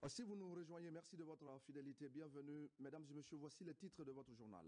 Si vous nous rejoignez, merci de votre fidélité. Bienvenue, mesdames et messieurs. Voici les titres de votre journal.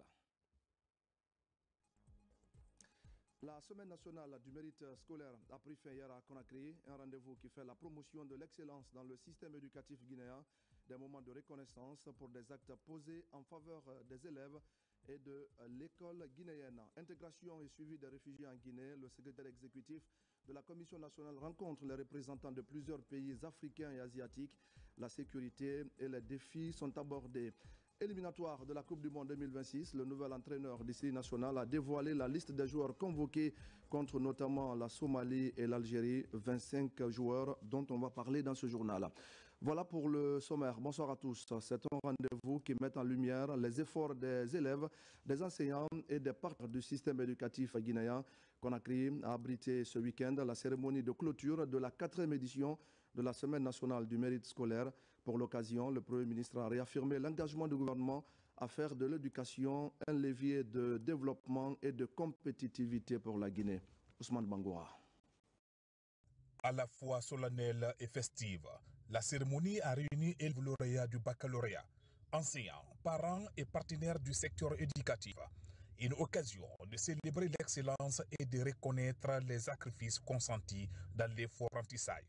La semaine nationale du mérite scolaire a pris fin hier à Conakry, un rendez-vous qui fait la promotion de l'excellence dans le système éducatif guinéen, des moments de reconnaissance pour des actes posés en faveur des élèves et de l'école guinéenne. Intégration et suivi des réfugiés en Guinée, le secrétaire exécutif de la Commission nationale rencontre les représentants de plusieurs pays africains et asiatiques. La sécurité et les défis sont abordés. Éliminatoire de la Coupe du Monde 2026, le nouvel entraîneur du série national a dévoilé la liste des joueurs convoqués contre notamment la Somalie et l'Algérie, 25 joueurs dont on va parler dans ce journal. Voilà pour le sommaire. Bonsoir à tous. C'est un rendez-vous qui met en lumière les efforts des élèves, des enseignants et des partenaires du système éducatif guinéen. Conakry a abrité ce week-end la cérémonie de clôture de la 4e édition de la Semaine nationale du mérite scolaire. Pour l'occasion, le Premier ministre a réaffirmé l'engagement du gouvernement à faire de l'éducation un levier de développement et de compétitivité pour la Guinée. Ousmane Bangoura. À la fois solennelle et festive, la cérémonie a réuni les lauréats du baccalauréat, enseignants, parents et partenaires du secteur éducatif. Une occasion de célébrer l'excellence et de reconnaître les sacrifices consentis dans l'effort apprentissage.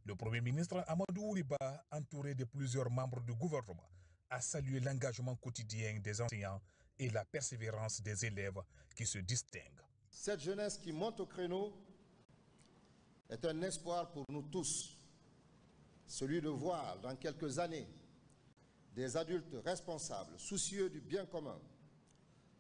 Le Premier ministre Amadou Ouriba, entouré de plusieurs membres du gouvernement, a salué l'engagement quotidien des enseignants et la persévérance des élèves qui se distinguent. Cette jeunesse qui monte au créneau est un espoir pour nous tous, celui de voir dans quelques années des adultes responsables, soucieux du bien commun,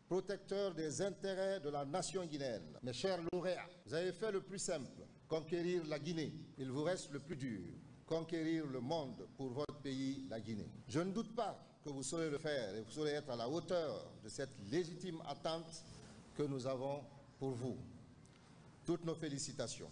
protecteurs des intérêts de la nation guinéenne. Mes chers lauréats, vous avez fait le plus simple, conquérir la Guinée. Il vous reste le plus dur, conquérir le monde pour votre pays, la Guinée. Je ne doute pas que vous saurez le faire et vous saurez être à la hauteur de cette légitime attente que nous avons pour vous. Toutes nos félicitations.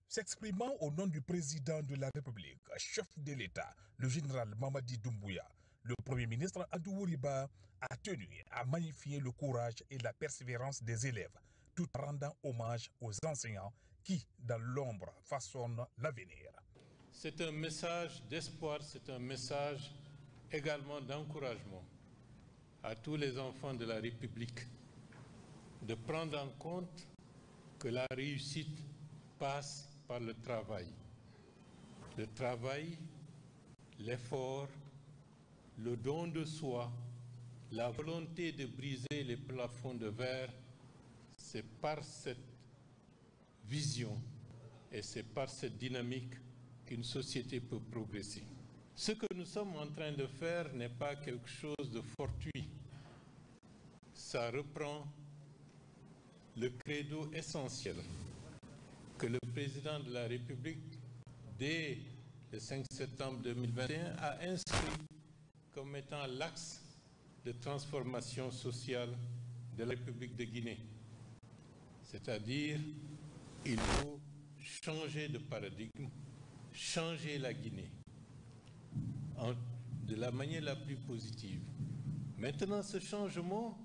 S'exprimant au nom du président de la République, chef de l'État, le général Mamadi Doumbouya, le Premier ministre Amadou Ouriba a tenu à magnifier le courage et la persévérance des élèves, tout en rendant hommage aux enseignants qui, dans l'ombre, façonnent l'avenir. C'est un message d'espoir, c'est un message également d'encouragement à tous les enfants de la République de prendre en compte que la réussite passe par le travail. Le travail, l'effort, le don de soi, la volonté de briser les plafonds de verre, c'est par cette vision et c'est par cette dynamique qu'une société peut progresser. Ce que nous sommes en train de faire n'est pas quelque chose de fortuit. Ça reprend le credo essentiel que le président de la République, dès le 5 septembre 2021, a inscrit comme étant l'axe de transformation sociale de la République de Guinée. C'est-à-dire, il faut changer de paradigme, changer la Guinée de la manière la plus positive. Maintenant, ce changement,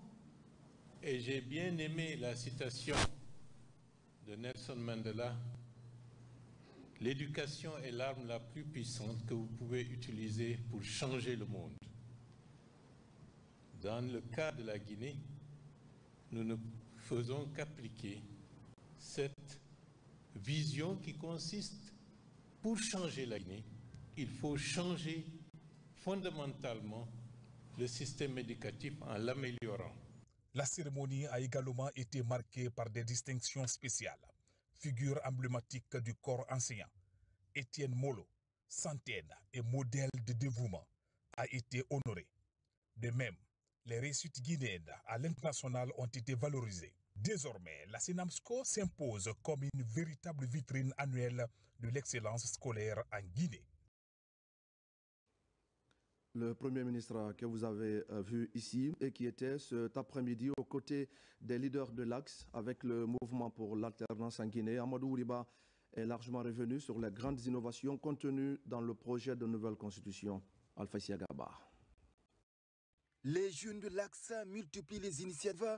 et j'ai bien aimé la citation de Nelson Mandela, l'éducation est l'arme la plus puissante que vous pouvez utiliser pour changer le monde. Dans le cas de la Guinée, nous ne faisons qu'appliquer cette vision qui consiste, pour changer la Guinée, il faut changer fondamentalement le système éducatif en l'améliorant. La cérémonie a également été marquée par des distinctions spéciales. Figure emblématique du corps enseignant, Étienne Molo, centaine et modèle de dévouement, a été honoré. De même, les réussites guinéennes à l'international ont été valorisées. Désormais, la SENAMSCO s'impose comme une véritable vitrine annuelle de l'excellence scolaire en Guinée. Le Premier ministre que vous avez vu ici et qui était cet après-midi aux côtés des leaders de l'Axe avec le mouvement pour l'alternance en Guinée, Amadou Ouriba, est largement revenu sur les grandes innovations contenues dans le projet de nouvelle constitution. Alpha Siagaba. Les jeunes de l'Axe multiplient les initiatives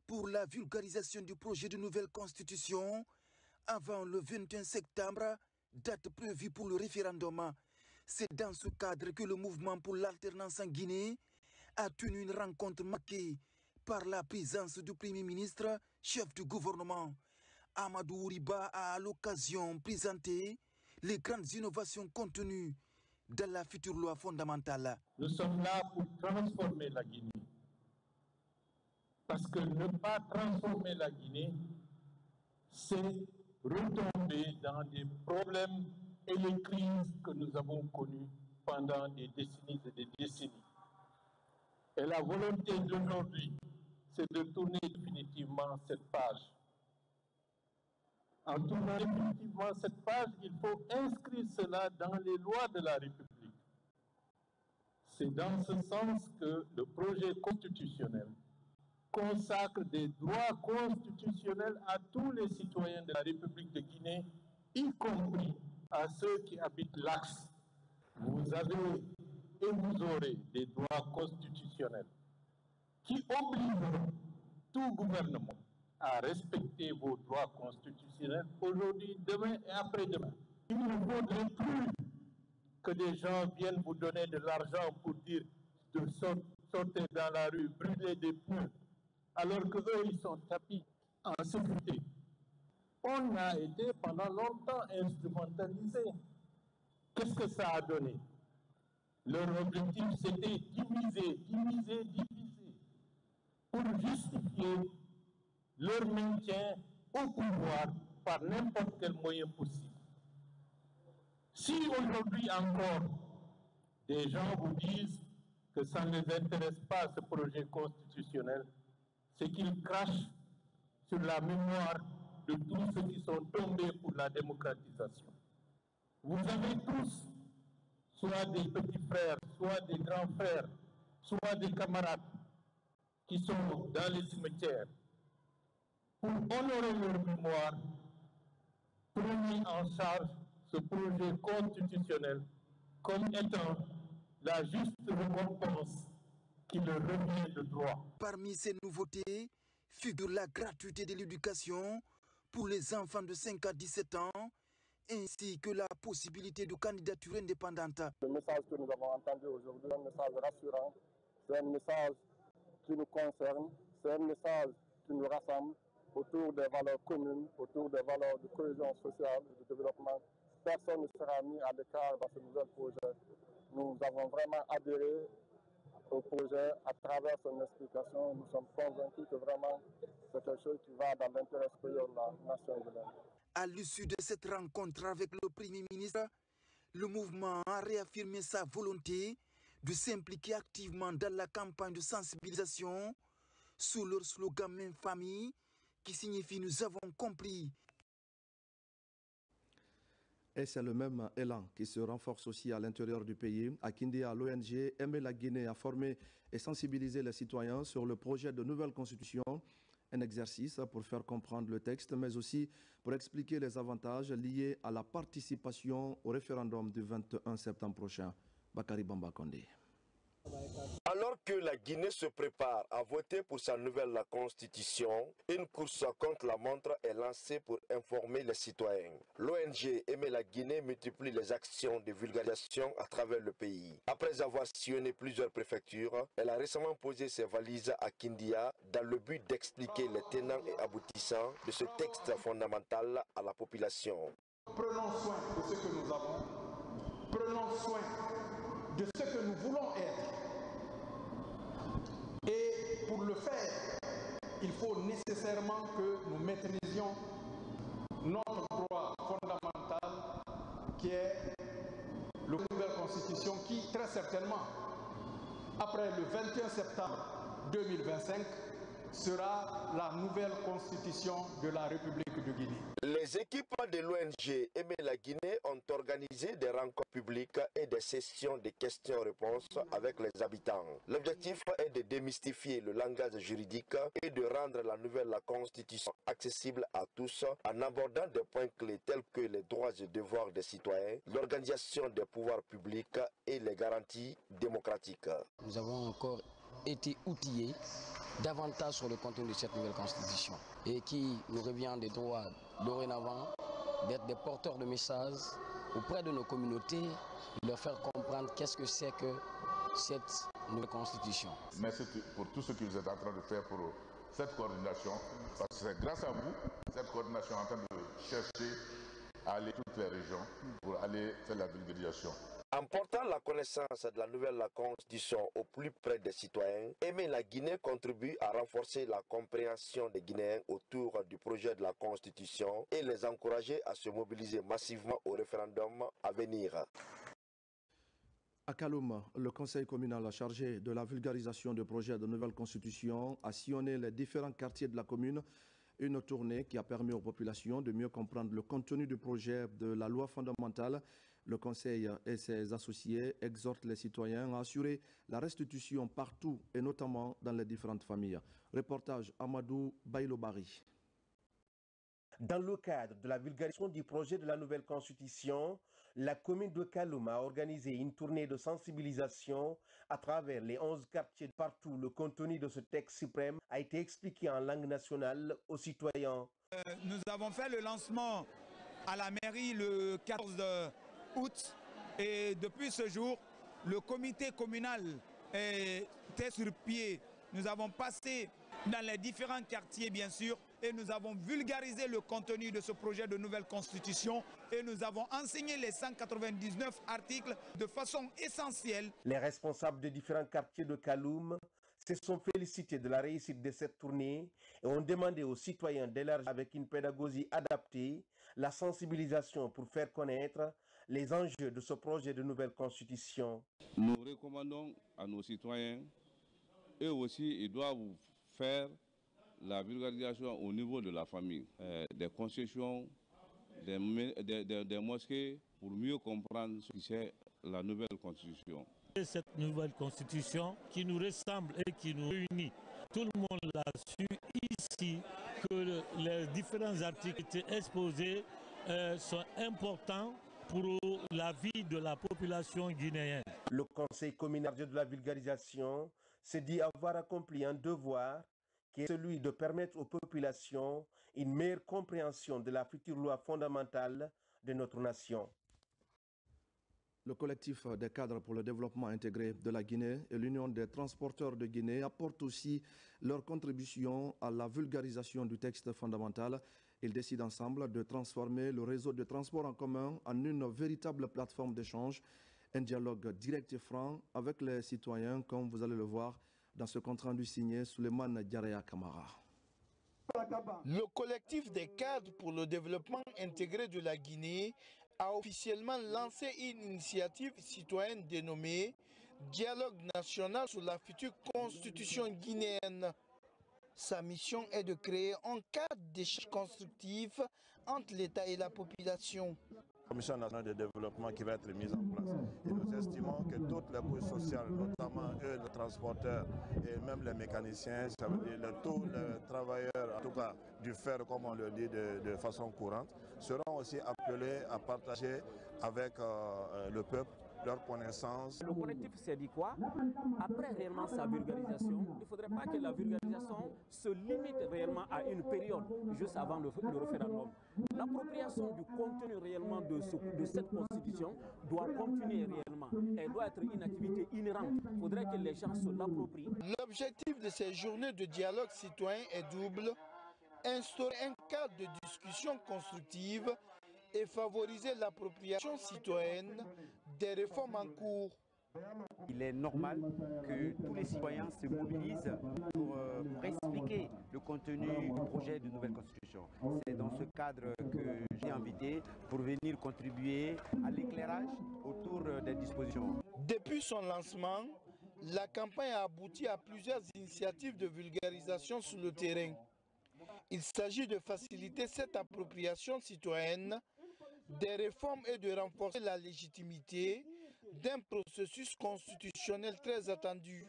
pour la vulgarisation du projet de nouvelle constitution avant le 21 septembre, date prévue pour le référendum. C'est dans ce cadre que le mouvement pour l'alternance en Guinée a tenu une rencontre marquée par la présence du Premier ministre, chef du gouvernement. Amadou Ouriba a à l'occasion présenté les grandes innovations contenues dans la future loi fondamentale. Nous sommes là pour transformer la Guinée. Parce que ne pas transformer la Guinée, c'est retomber dans des problèmes et les crises que nous avons connues pendant des décennies et des décennies. Et la volonté d'aujourd'hui, c'est de tourner définitivement cette page. En tournant définitivement cette page, il faut inscrire cela dans les lois de la République. C'est dans ce sens que le projet constitutionnel consacre des droits constitutionnels à tous les citoyens de la République de Guinée, y compris à ceux qui habitent l'Axe. Vous avez et vous aurez des droits constitutionnels qui obligent tout gouvernement à respecter vos droits constitutionnels aujourd'hui, demain et après-demain. Il ne faudrait plus que des gens viennent vous donner de l'argent pour dire de sortir dans la rue, brûler des pneus, alors qu'eux, ils sont tapis en sécurité. On a été pendant longtemps instrumentalisés. Qu'est-ce que ça a donné? Leur objectif, c'était diviser, pour justifier leur maintien au pouvoir par n'importe quel moyen possible. Si aujourd'hui encore, des gens vous disent que ça ne les intéresse pas, ce projet constitutionnel, c'est qu'ils crachent sur la mémoire de tous ceux qui sont tombés pour la démocratisation. Vous avez tous soit des petits frères, soit des grands frères, soit des camarades qui sont dans les cimetières. Pour honorer leur mémoire, prenez en charge ce projet constitutionnel comme étant la juste récompense qui leur revient de droit. Parmi ces nouveautés figure la gratuité de l'éducation pour les enfants de 5 à 17 ans, ainsi que la possibilité de candidature indépendante. Le message que nous avons entendu aujourd'hui est un message rassurant, c'est un message qui nous concerne, c'est un message qui nous rassemble autour des valeurs communes, autour des valeurs de cohésion sociale et de développement. Personne ne sera mis à l'écart dans ce nouvel projet. Nous avons vraiment adhéré au projet à travers son explication. Nous sommes convaincus que vraiment c'est quelque chose qui va dans l'intérêt supérieur de la nation guinéenne. À l'issue de cette rencontre avec le Premier ministre, le mouvement a réaffirmé sa volonté de s'impliquer activement dans la campagne de sensibilisation sous leur slogan « Même famille » qui signifie « Nous avons compris ». Et c'est le même élan qui se renforce aussi à l'intérieur du pays. À Kindia, l'ONG Aimer la Guinée a formé et sensibilisé les citoyens sur le projet de nouvelle constitution. Un exercice pour faire comprendre le texte, mais aussi pour expliquer les avantages liés à la participation au référendum du 21 septembre prochain. Bakari Bamba Kondé. Alors que la Guinée se prépare à voter pour sa nouvelle constitution, une course contre la montre est lancée pour informer les citoyens. L'ONG Aimer la Guinée multiplie les actions de vulgarisation à travers le pays. Après avoir sillonné plusieurs préfectures, elle a récemment posé ses valises à Kindia dans le but d'expliquer les tenants et aboutissants de ce texte fondamental à la population. Prenons soin de ce que nous avons, prenons soin de ce que nous voulons être. Et pour le faire, il faut nécessairement que nous maîtrisions notre droit fondamental qui est la nouvelle constitution qui, très certainement, après le 21 septembre 2025, sera la nouvelle constitution de la République de Guinée. Les équipes de l'ONG Aimer la Guinée ont organisé des rencontres publiques et des sessions de questions-réponses avec les habitants. L'objectif est de démystifier le langage juridique et de rendre la nouvelle constitution accessible à tous en abordant des points clés tels que les droits et devoirs des citoyens, l'organisation des pouvoirs publics et les garanties démocratiques. Nous avons encore été outillés davantage sur le contenu de cette nouvelle constitution et qui nous revient des droits dorénavant d'être des porteurs de messages auprès de nos communautés, leur faire comprendre qu'est-ce que c'est que cette nouvelle constitution. Merci pour tout ce que vous êtes en train de faire pour cette coordination, parce que c'est grâce à vous, cette coordination est en train de chercher à aller dans toutes les régions pour aller faire la vulgarisation. En portant la connaissance de la nouvelle constitution au plus près des citoyens, Aimer la Guinée contribue à renforcer la compréhension des Guinéens autour du projet de la constitution et les encourager à se mobiliser massivement au référendum à venir. À Kaloum, le conseil communal chargé de la vulgarisation du projet de nouvelle constitution a sillonné les différents quartiers de la commune. Une tournée qui a permis aux populations de mieux comprendre le contenu du projet de la loi fondamentale. Le conseil et ses associés exhortent les citoyens à assurer la restitution partout et notamment dans les différentes familles. Reportage Amadou Bailobari. Dans le cadre de la vulgarisation du projet de la nouvelle constitution, la commune de Kaloum a organisé une tournée de sensibilisation à travers les 11 quartiers. Partout, le contenu de ce texte suprême a été expliqué en langue nationale aux citoyens. Nous avons fait le lancement à la mairie le 14 août et depuis ce jour, le comité communal était sur pied. Nous avons passé dans les différents quartiers, bien sûr, et nous avons vulgarisé le contenu de ce projet de nouvelle constitution et nous avons enseigné les 199 articles de façon essentielle. Les responsables des différents quartiers de Kaloum se sont félicités de la réussite de cette tournée et ont demandé aux citoyens d'élargir avec une pédagogie adaptée la sensibilisation pour faire connaître les enjeux de ce projet de nouvelle constitution. Nous recommandons à nos citoyens, eux aussi, ils doivent faire la vulgarisation au niveau de la famille, des concessions, des mosquées, pour mieux comprendre ce que c'est la nouvelle constitution. Cette nouvelle constitution qui nous ressemble et qui nous réunit, tout le monde l'a su ici que les différents articles qui étaient exposés sont importants pour la vie de la population guinéenne. Le conseil communal de la vulgarisation s'est dit avoir accompli un devoir qui est celui de permettre aux populations une meilleure compréhension de la future loi fondamentale de notre nation. Le collectif des cadres pour le développement intégré de la Guinée et l'Union des transporteurs de Guinée apportent aussi leur contribution à la vulgarisation du texte fondamental. Ils décident ensemble de transformer le réseau de transport en commun en une véritable plateforme d'échange, un dialogue direct et franc avec les citoyens, comme vous allez le voir dans ce compte-rendu signé Souleymane Diaraya Kamara. Le collectif des cadres pour le développement intégré de la Guinée a officiellement lancé une initiative citoyenne dénommée Dialogue national sur la future constitution guinéenne. Sa mission est de créer un cadre d'échange constructif entre l'État et la population. La Commission nationale de développement qui va être mise en place. Et nous estimons que toutes les couches sociales, notamment eux, les transporteurs et même les mécaniciens, ça veut dire tous les travailleurs, en tout cas du fer, comme on le dit de façon courante, seront aussi appelés à partager avec le peuple leurs connaissances. Le collectif s'est dit quoi? Après réellement sa vulgarisation, il ne faudrait pas que la vulgarisation se limite réellement à une période juste avant le référendum. L'appropriation du contenu réellement de cette constitution doit continuer réellement. Elle doit être une activité inhérente. Il faudrait que les gens se l'approprient. L'objectif de ces journées de dialogue citoyen est double. Instaurer un cadre de discussion constructive et favoriser l'appropriation citoyenne des réformes en cours. Il est normal que tous les citoyens se mobilisent pour expliquer le contenu du projet de nouvelle constitution. C'est dans ce cadre que j'ai invité pour venir contribuer à l'éclairage autour des dispositions. Depuis son lancement, la campagne a abouti à plusieurs initiatives de vulgarisation sur le terrain. Il s'agit de faciliter cette appropriation citoyenne des réformes et de renforcer la légitimité d'un processus constitutionnel très attendu.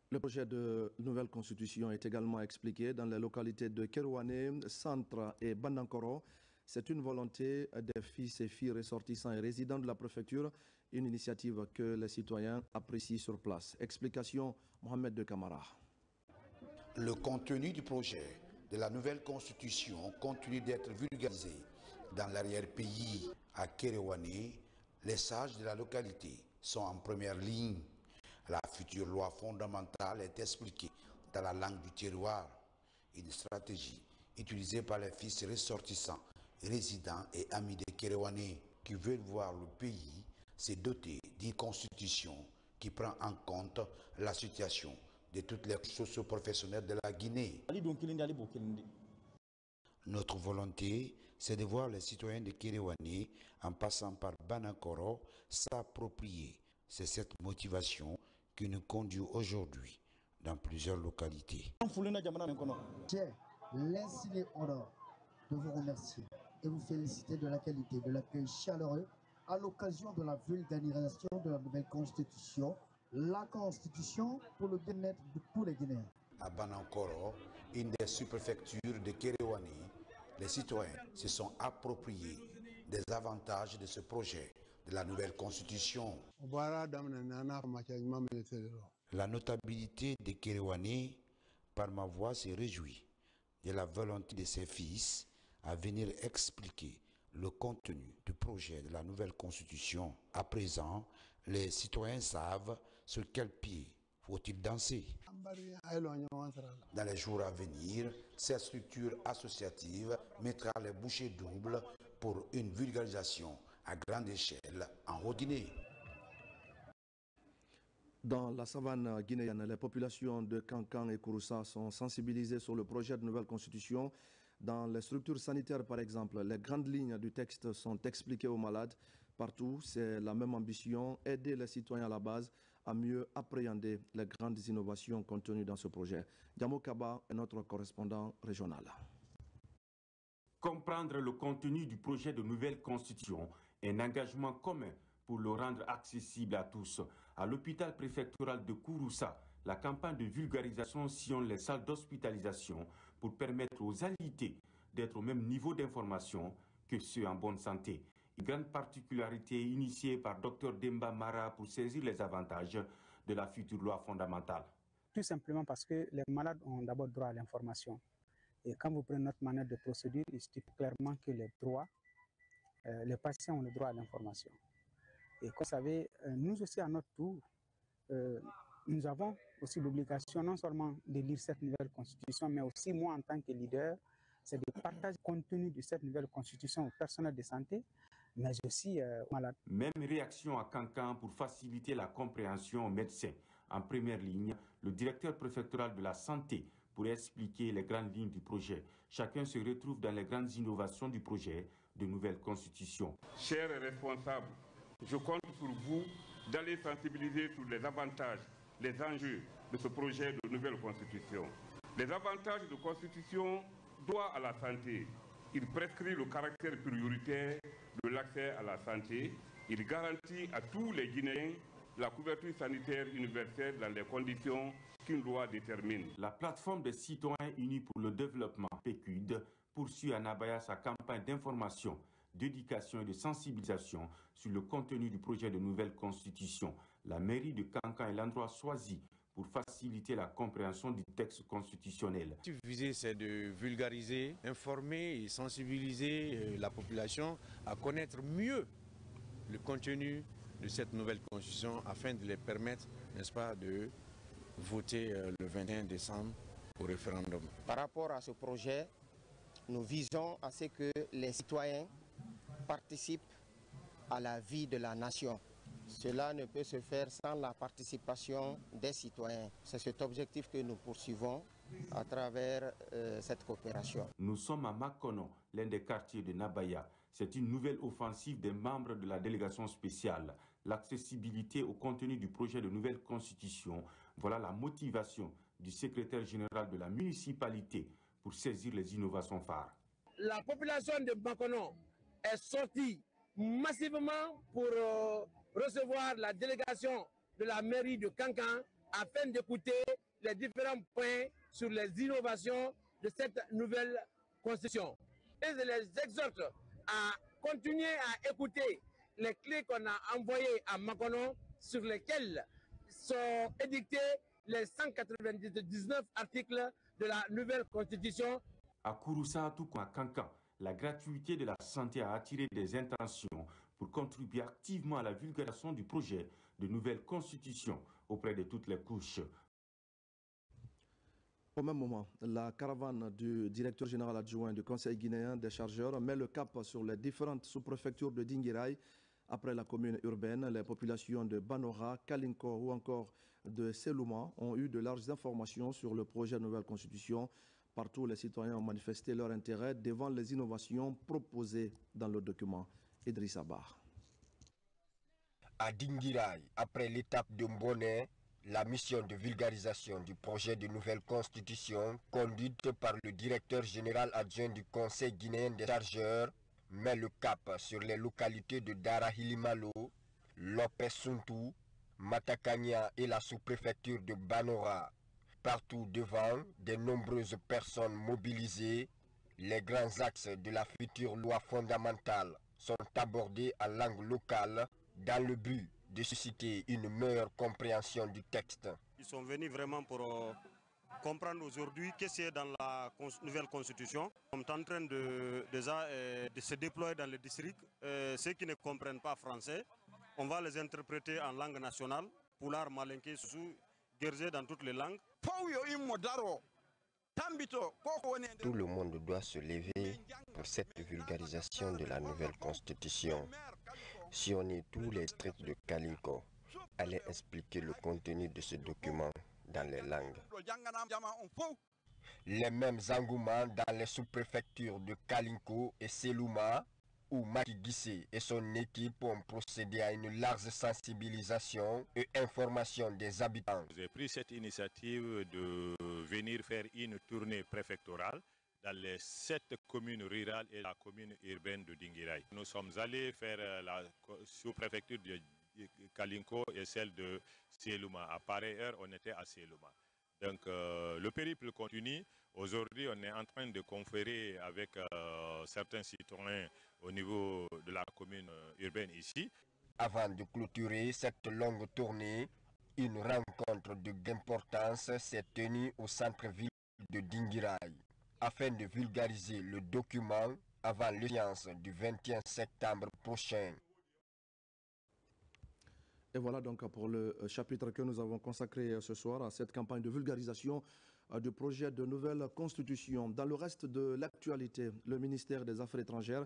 Le projet de nouvelle constitution est également expliqué dans les localités de Kerouané, Centre et Bandankoro. C'est une volonté des fils et filles ressortissants et résidents de la préfecture, une initiative que les citoyens apprécient sur place. Explication Mohamed de Kamara. Le contenu du projet de la nouvelle constitution continue d'être vulgarisé Dans l'arrière-pays, à Kéréouané, les sages de la localité sont en première ligne. La future loi fondamentale est expliquée dans la langue du terroir, une stratégie utilisée par les fils ressortissants, résidents et amis de Kéréouané qui veulent voir le pays se doter d'une constitution qui prend en compte la situation de toutes les socio-professionnels de la Guinée. Notre volonté, c'est de voir les citoyens de Kéréouané, en passant par Banakoro, s'approprier. C'est cette motivation qui nous conduit aujourd'hui dans plusieurs localités. J'ai l'insigne honneur de vous remercier et vous féliciter de la qualité de l'accueil chaleureux à l'occasion de la vulgarisation de la nouvelle constitution, la constitution pour le bien-être de tous les Guinéens. À Banakoro, une des sous-préfectures de Kéréouané, les citoyens se sont appropriés des avantages de ce projet de la nouvelle constitution. La notabilité de Kéréouané, par ma voix, se réjouit de la volonté de ses fils à venir expliquer le contenu du projet de la nouvelle constitution. À présent, les citoyens savent sur quel pied faut-il danser. Dans les jours à venir, cette structure associative mettra les bouchées doubles pour une vulgarisation à grande échelle en Haute-Guinée. Dans la savane guinéenne, les populations de Kankan et Kouroussa sont sensibilisées sur le projet de nouvelle constitution. Dans les structures sanitaires, par exemple, les grandes lignes du texte sont expliquées aux malades. Partout, c'est la même ambition, aider les citoyens à la base à mieux appréhender les grandes innovations contenues dans ce projet. Diamo Kaba est notre correspondant régional. Comprendre le contenu du projet de nouvelle constitution est un engagement commun pour le rendre accessible à tous. À l'hôpital préfectoral de Kouroussa, la campagne de vulgarisation sillonne les salles d'hospitalisation pour permettre aux alités d'être au même niveau d'information que ceux en bonne santé. Une grande particularité initiée par Dr Demba Mara pour saisir les avantages de la future loi fondamentale. Tout simplement parce que les malades ont d'abord droit à l'information. Et quand vous prenez notre manière de procédure, il stipule clairement que les patients ont le droit à l'information. Et comme vous savez, nous aussi à notre tour, nous avons aussi l'obligation non seulement de lire cette nouvelle constitution, mais aussi moi en tant que leader, c'est de partager le contenu de cette nouvelle constitution au personnel de santé, mais aussi aux malades. Même réaction à Kankan pour faciliter la compréhension aux médecins. En première ligne, le directeur préfectoral de la santé pour expliquer les grandes lignes du projet. Chacun se retrouve dans les grandes innovations du projet de nouvelle constitution. Chers responsables, je compte sur vous d'aller sensibiliser sur les avantages, les enjeux de ce projet de nouvelle constitution. Les avantages de constitution doivent à la santé. Il prescrit le caractère prioritaire de l'accès à la santé. Il garantit à tous les Guinéens la couverture sanitaire universelle dans les conditions qu'une loi détermine. La plateforme des citoyens unis pour le développement, PECUD, poursuit à Nabaya sa campagne d'information, d'éducation et de sensibilisation sur le contenu du projet de nouvelle constitution. La mairie de Kankan est l'endroit choisi pour faciliter la compréhension du texte constitutionnel. L'objectif visé, c'est de vulgariser, informer et sensibiliser la population à connaître mieux le contenu de cette nouvelle constitution afin de les permettre, n'est-ce pas, de voter le 21 décembre au référendum. Par rapport à ce projet, nous visons à ce que les citoyens participent à la vie de la nation. Cela ne peut se faire sans la participation des citoyens. C'est cet objectif que nous poursuivons à travers cette coopération. Nous sommes à Makono, l'un des quartiers de Nabaya. C'est une nouvelle offensive des membres de la délégation spéciale. L'accessibilité au contenu du projet de nouvelle constitution, voilà la motivation du secrétaire général de la municipalité pour saisir les innovations phares. La population de Makono est sortie massivement pour recevoir la délégation de la mairie de Kankan afin d'écouter les différents points sur les innovations de cette nouvelle constitution. Et je les exhorte à continuer à écouter les clés qu'on a envoyées à Makono sur lesquelles sont édictés les 199 articles de la nouvelle constitution. À Kouroussa, tout comme à Kankan, la gratuité de la santé a attiré des intentions pour contribuer activement à la vulgarisation du projet de nouvelle constitution auprès de toutes les couches. Au même moment, la caravane du directeur général adjoint du Conseil guinéen des chargeurs met le cap sur les différentes sous-préfectures de Dinguiraye. Après la commune urbaine, les populations de Banora, Kalinko ou encore de Selouma ont eu de larges informations sur le projet de nouvelle constitution. Partout, les citoyens ont manifesté leur intérêt devant les innovations proposées dans le document. Idrissa Bar. À Dinguiraye, après l'étape de Mbonné, la mission de vulgarisation du projet de nouvelle constitution, conduite par le directeur général adjoint du Conseil guinéen des chargeurs, met le cap sur les localités de Darahilimalo, Lopé Suntu, Matakania et la sous-préfecture de Banora. Partout devant, de nombreuses personnes mobilisées, les grands axes de la future loi fondamentale sont abordés à langue locale dans le but de susciter une meilleure compréhension du texte. Ils sont venus vraiment pour comprendre aujourd'hui qu'est-ce qu'il y a dans la nouvelle constitution. On est en train de se déployer dans les districts. Ceux qui ne comprennent pas français, on va les interpréter en langue nationale, Pulaar, Malinké, Sousou, Guérzé dans toutes les langues. Tout le monde doit se lever pour cette vulgarisation de la nouvelle constitution. Si on est tous les districts de Kalinko, allez expliquer le contenu de ce document dans les langues. Les mêmes engouements dans les sous-préfectures de Kalinko et Selouma, où Maki Guissé et son équipe ont procédé à une large sensibilisation et information des habitants. J'ai pris cette initiative de venir faire une tournée préfectorale dans les 7 communes rurales et la commune urbaine de Dinguiraye. Nous sommes allés faire la sous-préfecture de Kalinko et celle de Selouma. À pareille heure, on était à Selouma. Donc le périple continue. Aujourd'hui, on est en train de conférer avec certains citoyens au niveau de la commune urbaine ici. Avant de clôturer cette longue tournée, une rencontre d'importance s'est tenue au centre-ville de Dinguiraye afin de vulgariser le document avant l'échéance du 21 septembre prochain. Et voilà donc pour le chapitre que nous avons consacré ce soir à cette campagne de vulgarisation du projet de nouvelle constitution. Dans le reste de l'actualité, le ministère des Affaires étrangères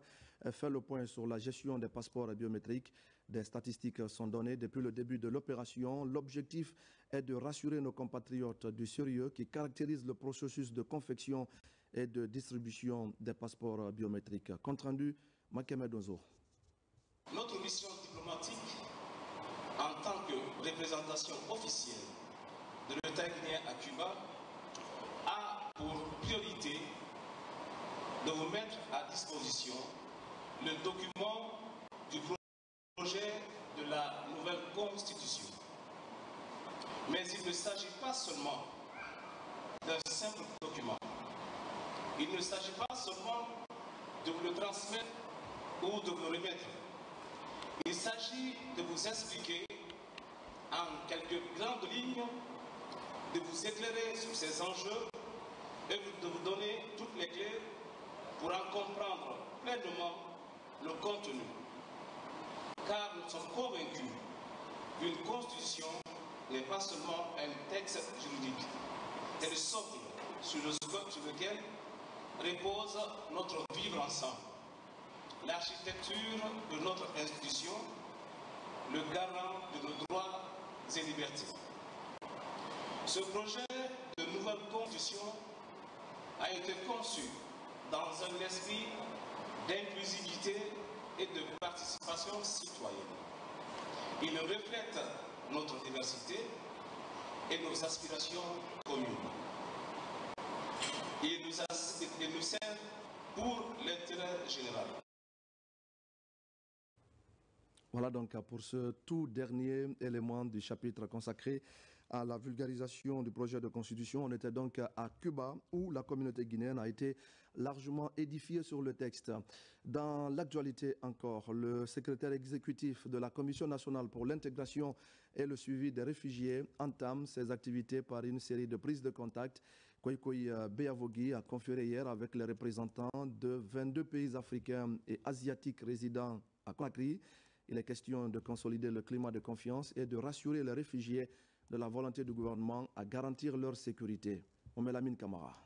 fait le point sur la gestion des passeports biométriques. Des statistiques sont données depuis le début de l'opération. L'objectif est de rassurer nos compatriotes du sérieux qui caractérise le processus de confection et de distribution des passeports biométriques. Compte rendu, Makeme Dozo. Notre mission diplomatique en tant que représentation officielle de l'État guinéen à Cuba a pour priorité de vous mettre à disposition le document du projet de la nouvelle constitution. Mais il ne s'agit pas seulement d'un simple document. Il ne s'agit pas seulement de vous le transmettre ou de vous le remettre. Il s'agit de vous expliquer en quelques grandes lignes, de vous éclairer sur ces enjeux et de vous donner toutes les clés pour en comprendre pleinement le contenu. Car nous sommes convaincus qu'une constitution n'est pas seulement un texte juridique, c'est le socle sur lequel repose notre vivre ensemble, l'architecture de notre institution, le garant de nos droits et libertés. Ce projet de nouvelle constitution a été conçu dans un esprit d'inclusivité et de participation citoyenne. Il reflète notre diversité et nos aspirations communes. Il nous sert pour l'intérêt général. Voilà donc pour ce tout dernier élément du chapitre consacré à la vulgarisation du projet de constitution. On était donc à Cuba où la communauté guinéenne a été largement édifiée sur le texte. Dans l'actualité encore, le secrétaire exécutif de la Commission nationale pour l'intégration et le suivi des réfugiés entame ses activités par une série de prises de contact Koikoi Beavogi a conféré hier avec les représentants de 22 pays africains et asiatiques résidant à Conakry. Il est question de consolider le climat de confiance et de rassurer les réfugiés de la volonté du gouvernement à garantir leur sécurité. Omelamine Kamara.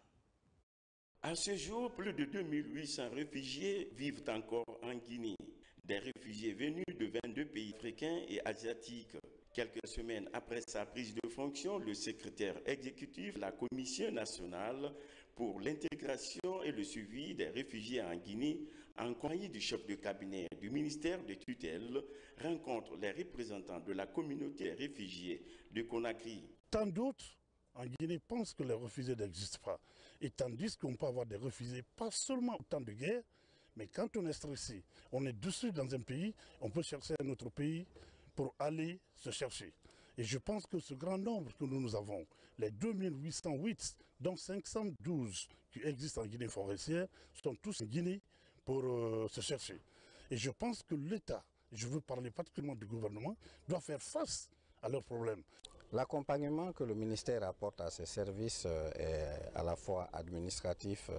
À ce jour, plus de 2800 réfugiés vivent encore en Guinée. Des réfugiés venus de 22 pays africains et asiatiques. Quelques semaines après sa prise de fonction, le secrétaire exécutif de la Commission nationale pour l'intégration et le suivi des réfugiés en Guinée, en compagnie du chef de cabinet du ministère de tutelle, rencontre les représentants de la communauté des réfugiés de Conakry. Tant d'autres en Guinée pensent que les réfugiés n'existent pas. Et tandis qu'on peut avoir des réfugiés, pas seulement au temps de guerre, mais quand on est stressé, on est dessus dans un pays, on peut chercher un autre pays pour aller se chercher. Et je pense que ce grand nombre que nous avons, les 2808, dont 512 qui existent en Guinée forestière, sont tous en Guinée pour se chercher. Et je pense que l'État, je veux parler particulièrement du gouvernement, doit faire face à leurs problèmes. L'accompagnement que le ministère apporte à ces services est à la fois administratif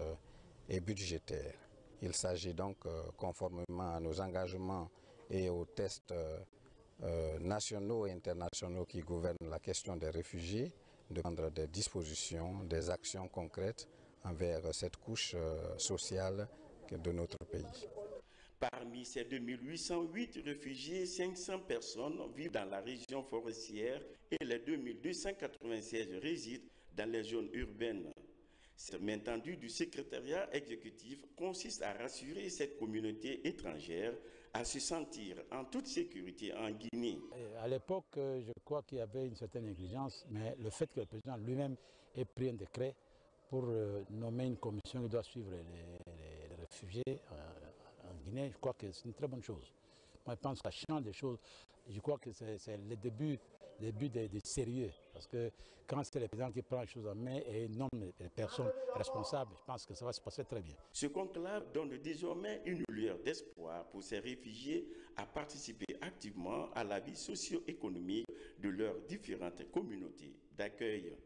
et budgétaire. Il s'agit donc, conformément à nos engagements et aux tests nationaux et internationaux qui gouvernent la question des réfugiés, de prendre des dispositions, des actions concrètes envers cette couche sociale de notre pays. Parmi ces 2808 réfugiés, 500 personnes vivent dans la région forestière et les 2296 résident dans les zones urbaines. Cette main tendue du secrétariat exécutif consiste à rassurer cette communauté étrangère à se sentir en toute sécurité en Guinée. À l'époque, je crois qu'il y avait une certaine négligence, mais le fait que le président lui-même ait pris un décret pour nommer une commission qui doit suivre les réfugiés en Guinée, je crois que c'est une très bonne chose. Moi, je pense que ça change des choses. Je crois que c'est le début des sérieux. Parce que quand c'est le président qui prend les choses en main et nomme les personnes responsables, je pense que ça va se passer très bien. Ce conclave donne désormais une lueur d'espoir pour ces réfugiés à participer activement à la vie socio-économique de leurs différentes communautés d'accueil.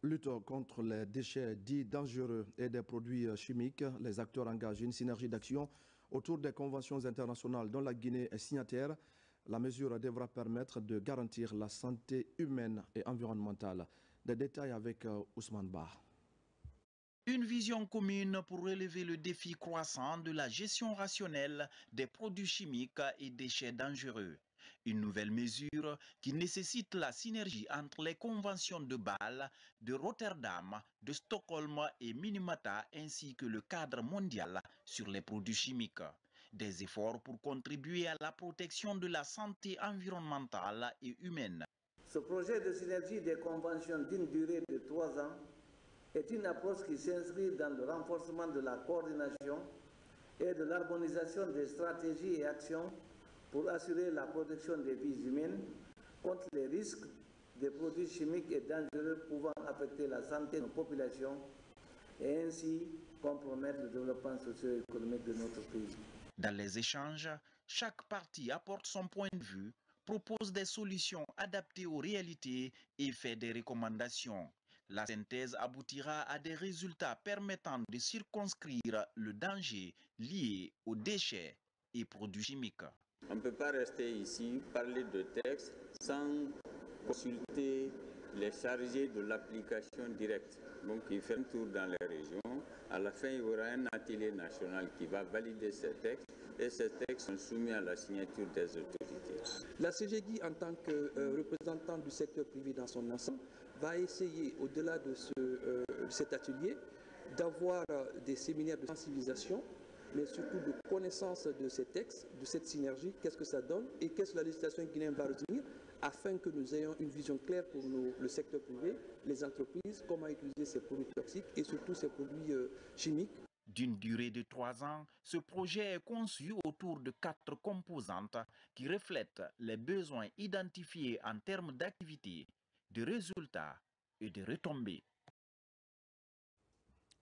Lutte contre les déchets dits dangereux et des produits chimiques, les acteurs engagent une synergie d'action autour des conventions internationales dont la Guinée est signataire. La mesure devra permettre de garantir la santé humaine et environnementale. Des détails avec Ousmane Ba. Une vision commune pour relever le défi croissant de la gestion rationnelle des produits chimiques et déchets dangereux. Une nouvelle mesure qui nécessite la synergie entre les conventions de Bâle, de Rotterdam, de Stockholm et Minamata ainsi que le cadre mondial sur les produits chimiques. Des efforts pour contribuer à la protection de la santé environnementale et humaine. Ce projet de synergie des conventions d'une durée de 3 ans est une approche qui s'inscrit dans le renforcement de la coordination et de l'harmonisation des stratégies et actions pour assurer la protection des vies humaines contre les risques des produits chimiques et dangereux pouvant affecter la santé de nos populations et ainsi compromettre le développement socio-économique de notre pays. Dans les échanges, chaque partie apporte son point de vue, propose des solutions adaptées aux réalités et fait des recommandations. La synthèse aboutira à des résultats permettant de circonscrire le danger lié aux déchets et produits chimiques. On ne peut pas rester ici, parler de texte, sans consulter les chargés de l'application directe. Donc, ils font un tour dans les régions. À la fin, il y aura un atelier national qui va valider ces textes et ces textes sont soumis à la signature des autorités. La CGGI, en tant que représentant du secteur privé dans son ensemble, va essayer, au-delà de cet atelier, d'avoir des séminaires de sensibilisation, mais surtout de connaissance de ces textes, de cette synergie, qu'est-ce que ça donne et qu'est-ce que la législation guinéenne va retenir, afin que nous ayons une vision claire pour le secteur privé, les entreprises, comment utiliser ces produits toxiques et surtout ces produits chimiques. D'une durée de 3 ans, ce projet est conçu autour de 4 composantes qui reflètent les besoins identifiés en termes d'activité, de résultats et de retombées.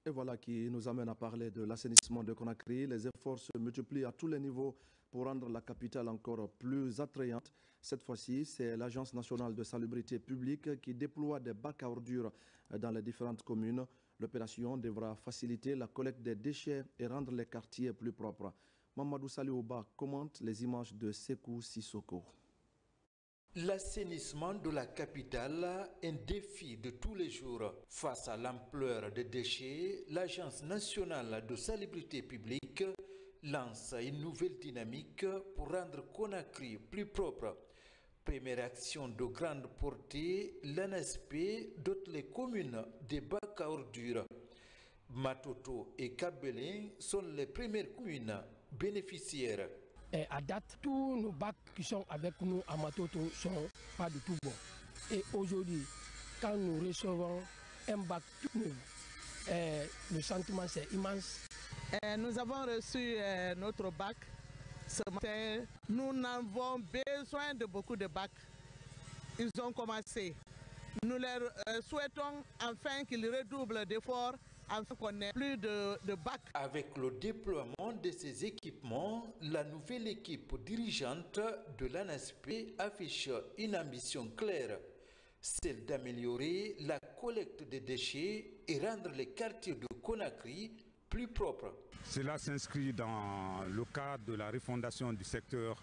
Et voilà qui nous amène à parler de l'assainissement de Conakry. Les efforts se multiplient à tous les niveaux pour rendre la capitale encore plus attrayante. Cette fois-ci, c'est l'Agence nationale de salubrité publique qui déploie des bacs à ordures dans les différentes communes. L'opération devra faciliter la collecte des déchets et rendre les quartiers plus propres. Mamadou Saliouba commente les images de Sekou Sissoko. L'assainissement de la capitale, un défi de tous les jours. Face à l'ampleur des déchets, l'Agence nationale de salubrité publique lance une nouvelle dynamique pour rendre Conakry plus propre. Première action de grande portée, l'ANSP dote les communes des bacs à ordures. Matoto et Kabelin sont les premières communes bénéficiaires. Et à date, tous nos bacs qui sont avec nous à Matoto ne sont pas du tout bons. Et aujourd'hui, quand nous recevons un bac tout neuf, le sentiment c'est immense. Nous avons reçu notre bac ce matin. Nous avons besoin de beaucoup de bacs. Ils ont commencé. Nous leur souhaitons enfin qu'ils redoublent d'efforts afin qu'on ait plus de bacs. Avec le déploiement de ces équipements, la nouvelle équipe dirigeante de l'ANSP affiche une ambition claire, celle d'améliorer la collecte des déchets et rendre les quartiers de Conakry plus propres. Cela s'inscrit dans le cadre de la refondation du secteur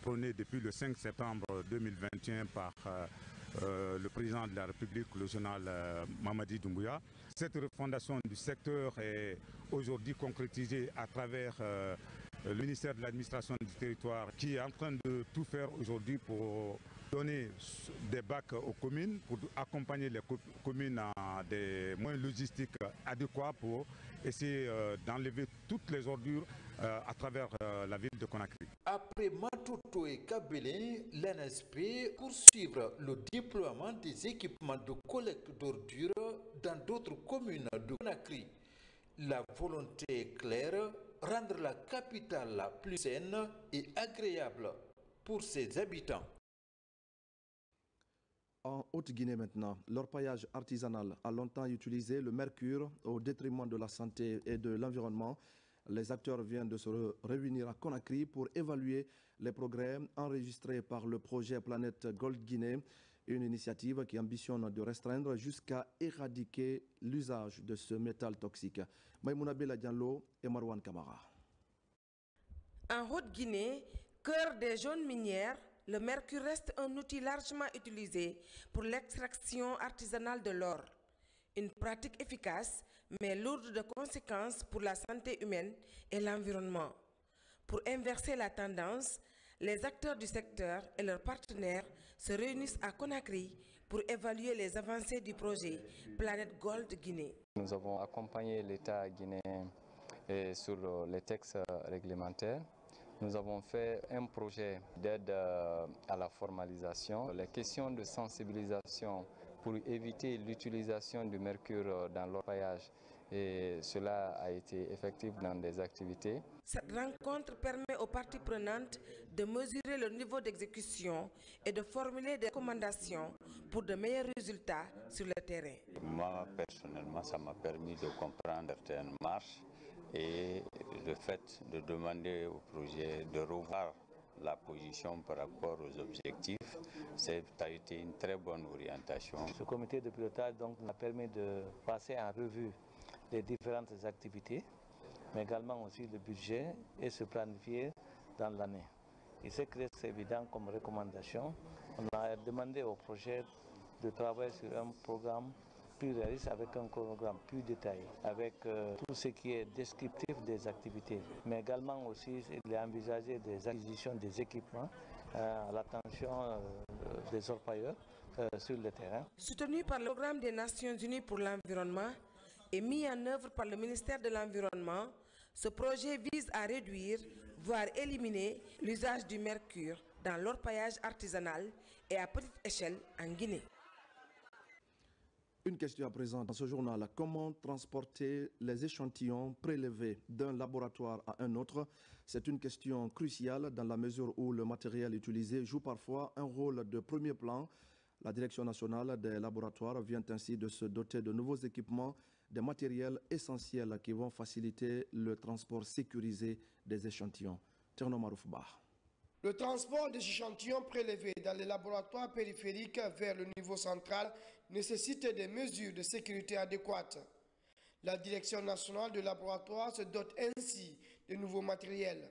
prônée depuis le 5 septembre 2021 par le président de la République, le général Mamadi Doumbouya. Cette refondation du secteur est aujourd'hui concrétisée à travers le ministère de l'administration du territoire qui est en train de tout faire aujourd'hui pour donner des bacs aux communes, pour accompagner les communes à des moyens logistiques adéquats pour essayer d'enlever toutes les ordures à travers la ville de Conakry. Après Matoto et Kabelin, l'ANSP poursuivre le déploiement des équipements de collecte d'ordures dans d'autres communes de Conakry. La volonté est claire, rendre la capitale plus saine et agréable pour ses habitants. En Haute-Guinée maintenant, l'orpaillage artisanal a longtemps utilisé le mercure au détriment de la santé et de l'environnement. Les acteurs viennent de se réunir à Conakry pour évaluer les progrès enregistrés par le projet Planète Gold Guinée, une initiative qui ambitionne de restreindre jusqu'à éradiquer l'usage de ce métal toxique. Maïmouna Bella Diallo et Marwan Kamara. En Haute-Guinée, cœur des zones minières, le mercure reste un outil largement utilisé pour l'extraction artisanale de l'or. Une pratique efficace, mais lourde de conséquences pour la santé humaine et l'environnement. Pour inverser la tendance, les acteurs du secteur et leurs partenaires se réunissent à Conakry pour évaluer les avancées du projet Planète Gold Guinée. Nous avons accompagné l'État guinéen sur les textes réglementaires. Nous avons fait un projet d'aide à la formalisation. Les questions de sensibilisation pour éviter l'utilisation du mercure dans l'orpaillage, et cela a été effectif dans des activités. Cette rencontre permet aux parties prenantes de mesurer le niveau d'exécution et de formuler des recommandations pour de meilleurs résultats sur le terrain. Moi, personnellement, ça m'a permis de comprendre certaines marches et le fait de demander au projet de revoir la position par rapport aux objectifs, ça a été une très bonne orientation. Ce comité de pilotage donc, nous a permis de passer en revue les différentes activités, mais également aussi le budget et se planifier dans l'année. Et ce qui est évident comme recommandation, on a demandé au projet de travailler sur un programme plus réaliste avec un chronogramme plus détaillé, avec tout ce qui est descriptif des activités, mais également aussi il est envisagé des acquisitions des équipements à l'attention des orpailleurs sur le terrain. Soutenu par le programme des Nations Unies pour l'environnement et mis en œuvre par le ministère de l'Environnement, ce projet vise à réduire, voire éliminer l'usage du mercure dans l'orpaillage artisanal et à petite échelle en Guinée. Une question à présent dans ce journal. Comment transporter les échantillons prélevés d'un laboratoire à un autre? C'est une question cruciale dans la mesure où le matériel utilisé joue parfois un rôle de premier plan. La Direction nationale des laboratoires vient ainsi de se doter de nouveaux équipements, des matériels essentiels qui vont faciliter le transport sécurisé des échantillons. Tierno Marouf Ba. Le transport des échantillons prélevés dans les laboratoires périphériques vers le niveau central nécessite des mesures de sécurité adéquates. La Direction nationale de laboratoire se dote ainsi de nouveaux matériels.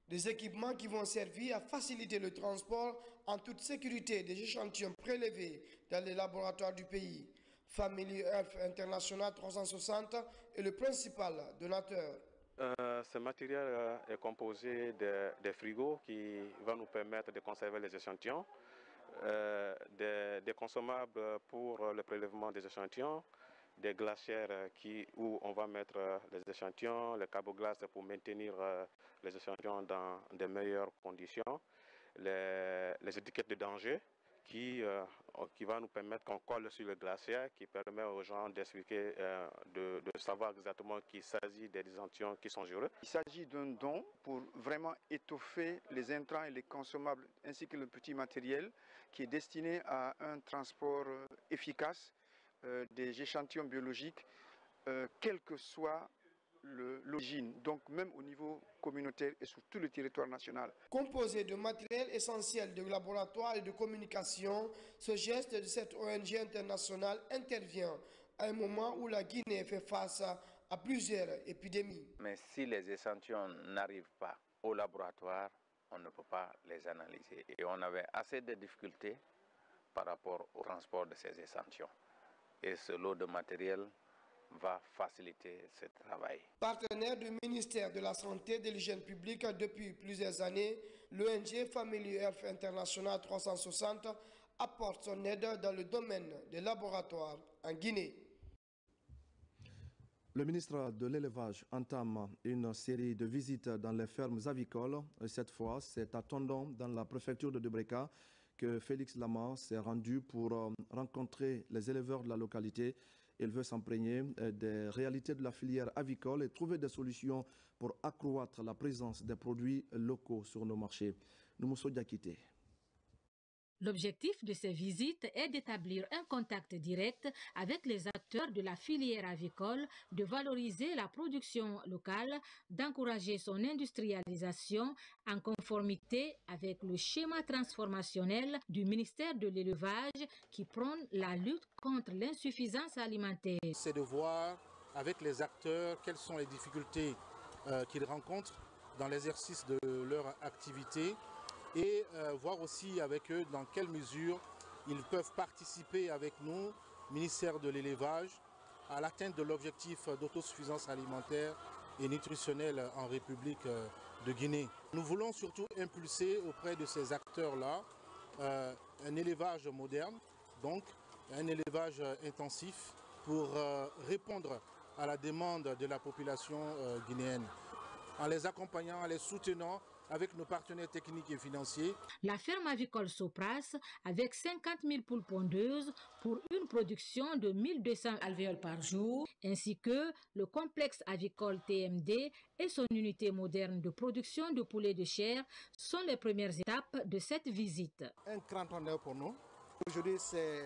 Des équipements qui vont servir à faciliter le transport en toute sécurité des échantillons prélevés dans les laboratoires du pays. Family Health International 360 est le principal donateur. Ce matériel est composé de frigos qui vont nous permettre de conserver les échantillons, des consommables pour le prélèvement des échantillons, des glacières où on va mettre les échantillons, les caboglaces pour maintenir les échantillons dans de meilleures conditions, les étiquettes de danger qui va nous permettre qu'on colle sur le glacier, qui permet aux gens d'expliquer, de savoir exactement qu'il s'agit des échantillons qui sont dangereux. Il s'agit d'un don pour vraiment étoffer les intrants et les consommables, ainsi que le petit matériel qui est destiné à un transport efficace des échantillons biologiques, quelle que soit l'origine, donc même au niveau communautaire et sur tout le territoire national. Composé de matériel essentiel de laboratoire et de communication, ce geste de cette ONG internationale intervient à un moment où la Guinée fait face à plusieurs épidémies. Mais si les échantillons n'arrivent pas au laboratoire, on ne peut pas les analyser. Et on avait assez de difficultés par rapport au transport de ces échantillons. Et ce lot de matériel va faciliter ce travail. Partenaire du ministère de la Santé et de l'Hygiène publique depuis plusieurs années, l'ONG Family Health International 360 apporte son aide dans le domaine des laboratoires en Guinée. Le ministre de l'Élevage entame une série de visites dans les fermes avicoles. Cette fois, c'est à Tondon, dans la préfecture de Debreka, que Félix Lama s'est rendu pour rencontrer les éleveurs de la localité. Il veut s'imprégner des réalités de la filière avicole et trouver des solutions pour accroître la présence des produits locaux sur nos marchés. Noumousso Diakité. L'objectif de ces visites est d'établir un contact direct avec les acteurs de la filière avicole, de valoriser la production locale, d'encourager son industrialisation en conformité avec le schéma transformationnel du ministère de l'Élevage qui prône la lutte contre l'insuffisance alimentaire. C'est de voir avec les acteurs quelles sont les difficultés qu'ils rencontrent dans l'exercice de leur activité, et voir aussi avec eux dans quelle mesure ils peuvent participer avec nous, ministère de l'Élevage, à l'atteinte de l'objectif d'autosuffisance alimentaire et nutritionnelle en République de Guinée. Nous voulons surtout impulser auprès de ces acteurs-là un élevage moderne, donc un élevage intensif pour répondre à la demande de la population guinéenne, en les accompagnant, en les soutenant avec nos partenaires techniques et financiers. La ferme avicole Sopras, avec 50 000 poules pondeuses pour une production de 1200 alvéoles par jour, ainsi que le complexe avicole TMD et son unité moderne de production de poulet de chair, sont les premières étapes de cette visite. Un grand honneur pour nous. Aujourd'hui, c'est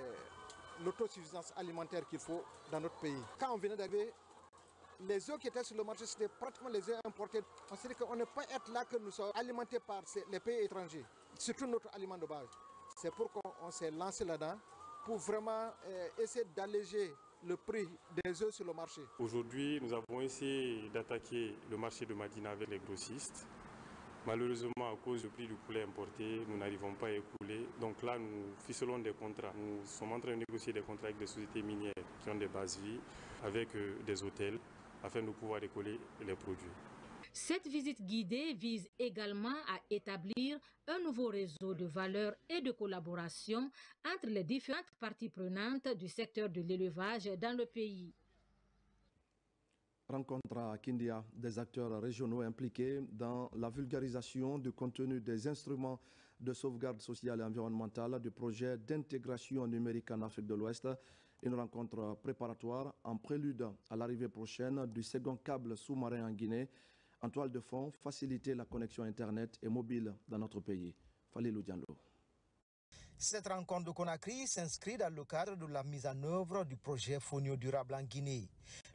l'autosuffisance alimentaire qu'il faut dans notre pays. Quand on venait d'arriver, les œufs qui étaient sur le marché, c'était pratiquement les œufs importés. On s'est dit qu'on ne peut pas être là que nous sommes alimentés par les pays étrangers, surtout notre aliment de base. C'est pourquoi on s'est lancé là-dedans pour vraiment essayer d'alléger le prix des œufs sur le marché. Aujourd'hui, nous avons essayé d'attaquer le marché de Madina avec les grossistes. Malheureusement, à cause du prix du poulet importé, nous n'arrivons pas à écouler. Donc là, nous ficelons des contrats. Nous sommes en train de négocier des contrats avec des sociétés minières qui ont des bases vie, avec des hôtels, afin de pouvoir écouler les produits. Cette visite guidée vise également à établir un nouveau réseau de valeurs et de collaboration entre les différentes parties prenantes du secteur de l'élevage dans le pays. Rencontre à Kindia des acteurs régionaux impliqués dans la vulgarisation du contenu des instruments de sauvegarde sociale et environnementale du projet d'intégration numérique en Afrique de l'Ouest. Une rencontre préparatoire en prélude à l'arrivée prochaine du second câble sous-marin en Guinée, en toile de fond, faciliter la connexion Internet et mobile dans notre pays. Falilou Diallo. Cette rencontre de Conakry s'inscrit dans le cadre de la mise en œuvre du projet Fonio durable en Guinée.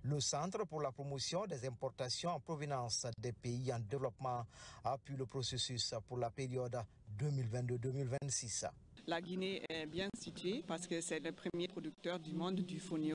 Le Centre pour la promotion des importations en provenance des pays en développement appuie le processus pour la période 2022-2026. La Guinée est bien située parce que c'est le premier producteur du monde du fonio.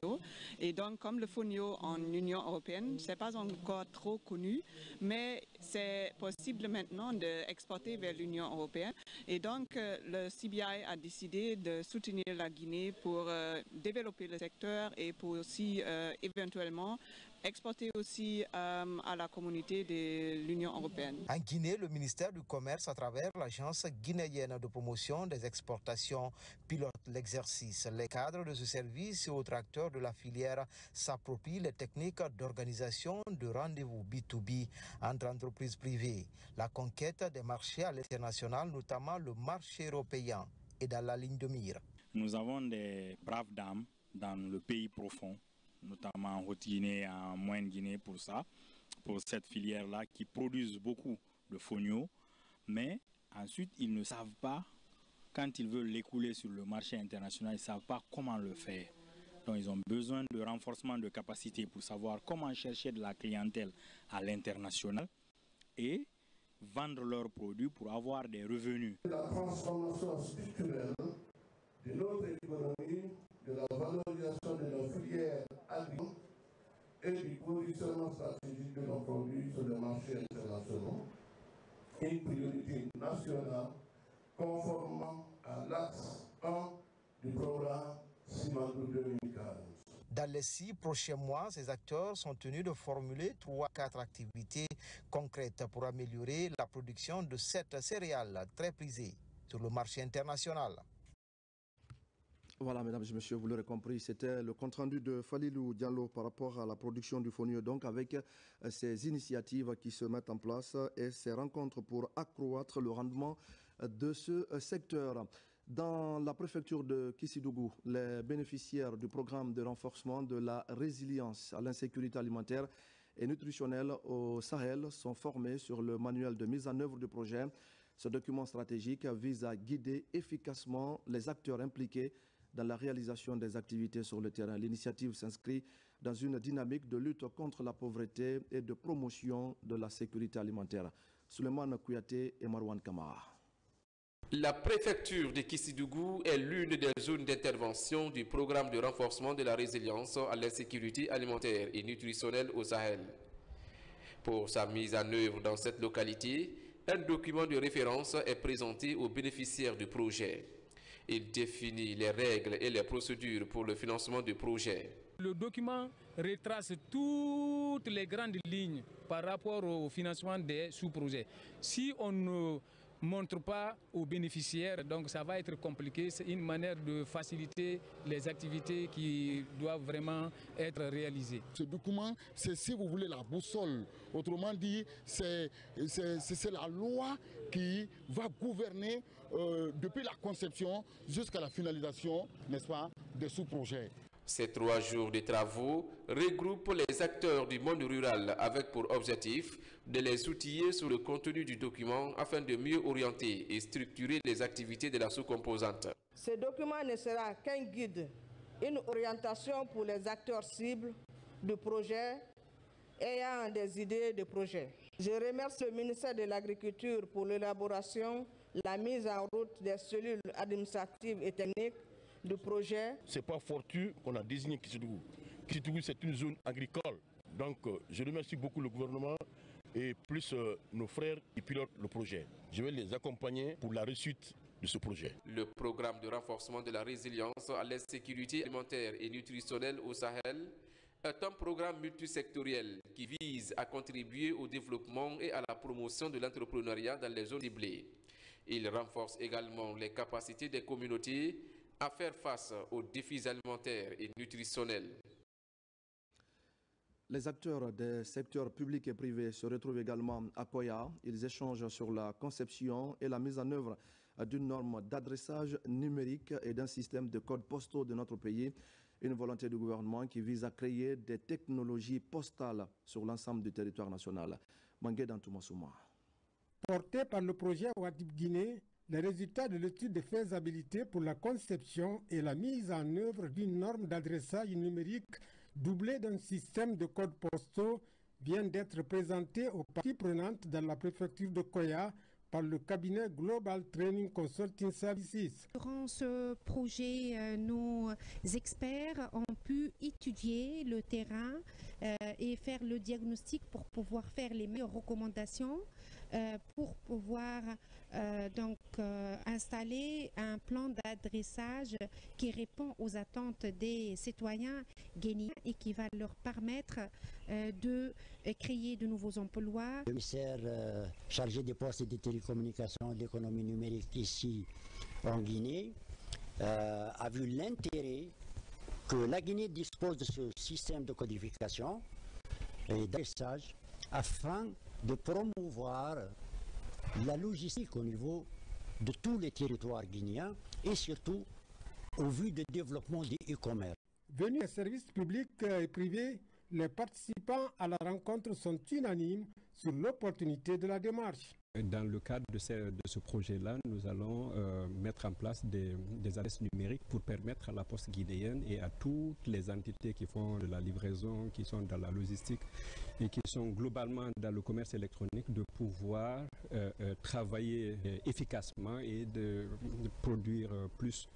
Et donc, comme le fonio en Union européenne, ce n'est pas encore trop connu, mais c'est possible maintenant d'exporter vers l'Union européenne. Et donc, le CBI a décidé de soutenir la Guinée pour développer le secteur et pour aussi éventuellement exporter aussi à la communauté de l'Union européenne. En Guinée, le ministère du Commerce, à travers l'Agence guinéenne de promotion des exportations, pilote l'exercice. Les cadres de ce service et autres acteurs de la filière s'approprient les techniques d'organisation de rendez-vous B2B entre entreprises privées. La conquête des marchés à l'international, notamment le marché européen, est dans la ligne de mire. Nous avons des braves dames dans le pays profond, notamment en Haute-Guinée et en Moyenne-Guinée pour cette filière-là, qui produisent beaucoup de fonio, mais ensuite ils ne savent pas, quand ils veulent l'écouler sur le marché international, ils ne savent pas comment le faire. Donc ils ont besoin de renforcement de capacité pour savoir comment chercher de la clientèle à l'international et vendre leurs produits pour avoir des revenus. La transformation structurelle de notre économie, de la valorisation de nos filières agricoles et du positionnement stratégique de nos produits sur les marchés internationaux, une priorité nationale conformément à l'axe 1 du programme Simandou 2015. Dans les 6 prochains mois, ces acteurs sont tenus de formuler 3-4 activités concrètes pour améliorer la production de cette céréale très prisée sur le marché international. Voilà, mesdames et messieurs, vous l'aurez compris, c'était le compte-rendu de Falilou Diallo par rapport à la production du fonio, donc avec ces initiatives qui se mettent en place et ces rencontres pour accroître le rendement de ce secteur. Dans la préfecture de Kissidougou, les bénéficiaires du programme de renforcement de la résilience à l'insécurité alimentaire et nutritionnelle au Sahel sont formés sur le manuel de mise en œuvre du projet. Ce document stratégique vise à guider efficacement les acteurs impliqués dans la réalisation des activités sur le terrain. L'initiative s'inscrit dans une dynamique de lutte contre la pauvreté et de promotion de la sécurité alimentaire. Souleymane Kouyaté et Marwan Kamara. La préfecture de Kissidougou est l'une des zones d'intervention du programme de renforcement de la résilience à l'insécurité alimentaire et nutritionnelle au Sahel. Pour sa mise en œuvre dans cette localité, un document de référence est présenté aux bénéficiaires du projet. Il définit les règles et les procédures pour le financement du projet. Le document retrace toutes les grandes lignes par rapport au financement des sous-projets. Si on ne montre pas aux bénéficiaires, donc ça va être compliqué. C'est une manière de faciliter les activités qui doivent vraiment être réalisées. Ce document, c'est, si vous voulez, la boussole. Autrement dit, c'est la loi qui va gouverner depuis la conception jusqu'à la finalisation, n'est-ce pas, des sous-projets. Ces 3 jours de travaux regroupent les acteurs du monde rural avec pour objectif de les outiller sur le contenu du document afin de mieux orienter et structurer les activités de la sous-composante. Ce document ne sera qu'un guide, une orientation pour les acteurs cibles du projet ayant des idées de projet. Je remercie le ministère de l'Agriculture pour l'élaboration, la mise en route des cellules administratives et techniques du projet. Ce n'est pas fortuit qu'on a désigné Kissidougou. Kissidougou, c'est une zone agricole. Donc, je remercie beaucoup le gouvernement et plus nos frères qui pilotent le projet. Je vais les accompagner pour la réussite de ce projet. Le programme de renforcement de la résilience à l'insécurité alimentaire et nutritionnelle au Sahel est un programme multisectoriel qui vise à contribuer au développement et à la promotion de l'entrepreneuriat dans les zones ciblées. Il renforce également les capacités des communautés à faire face aux défis alimentaires et nutritionnels. Les acteurs des secteurs publics et privés se retrouvent également à Koya. Ils échangent sur la conception et la mise en œuvre d'une norme d'adressage numérique et d'un système de codes postaux de notre pays. Une volonté du gouvernement qui vise à créer des technologies postales sur l'ensemble du territoire national. Mangué Dantouma Souma. Porté par le projet Ouadib Guinée, Les résultats de l'étude de faisabilité pour la conception et la mise en œuvre d'une norme d'adressage numérique doublée d'un système de codes postaux viennent d'être présentés aux parties prenantes dans la préfecture de Koya par le cabinet Global Training Consulting Services. Durant ce projet, nos experts ont pu étudier le terrain et faire le diagnostic pour pouvoir faire les meilleures recommandations, pour pouvoir installer un plan d'adressage qui répond aux attentes des citoyens guinéens et qui va leur permettre de créer de nouveaux emplois. Le ministère chargé des postes et des télécommunications et de l'économie numérique ici en Guinée a vu l'intérêt que la Guinée dispose de ce système de codification et d'adressage afin de promouvoir la logistique au niveau de tous les territoires guinéens et surtout au vu du développement du e-commerce. Venus des services publics et privés, les participants à la rencontre sont unanimes sur l'opportunité de la démarche. Dans le cadre de ce projet-là, nous allons mettre en place des adresses numériques pour permettre à la Poste guinéenne et à toutes les entités qui font de la livraison, qui sont dans la logistique et qui sont globalement dans le commerce électronique de pouvoir travailler efficacement et de produire plus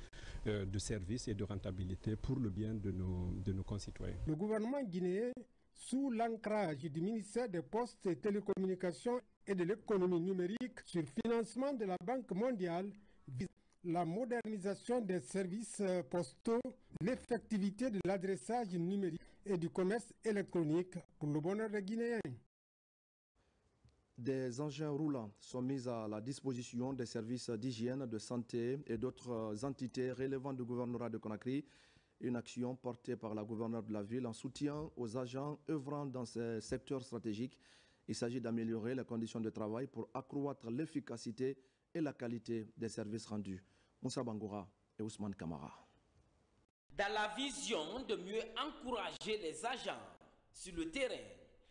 de services et de rentabilité pour le bien de nos concitoyens. Le gouvernement guinéen, sous l'ancrage du ministère des Postes et Télécommunications et de l'économie numérique sur financement de la Banque mondiale, vise la modernisation des services postaux, l'effectivité de l'adressage numérique et du commerce électronique pour le bonheur des Guinéens. Des engins roulants sont mis à la disposition des services d'hygiène, de santé et d'autres entités relevant du gouvernorat de Conakry. Une action portée par la gouverneure de la ville en soutien aux agents œuvrant dans ces secteurs stratégiques. Il s'agit d'améliorer les conditions de travail pour accroître l'efficacité et la qualité des services rendus. Moussa Bangoura et Ousmane Kamara. Dans la vision de mieux encourager les agents sur le terrain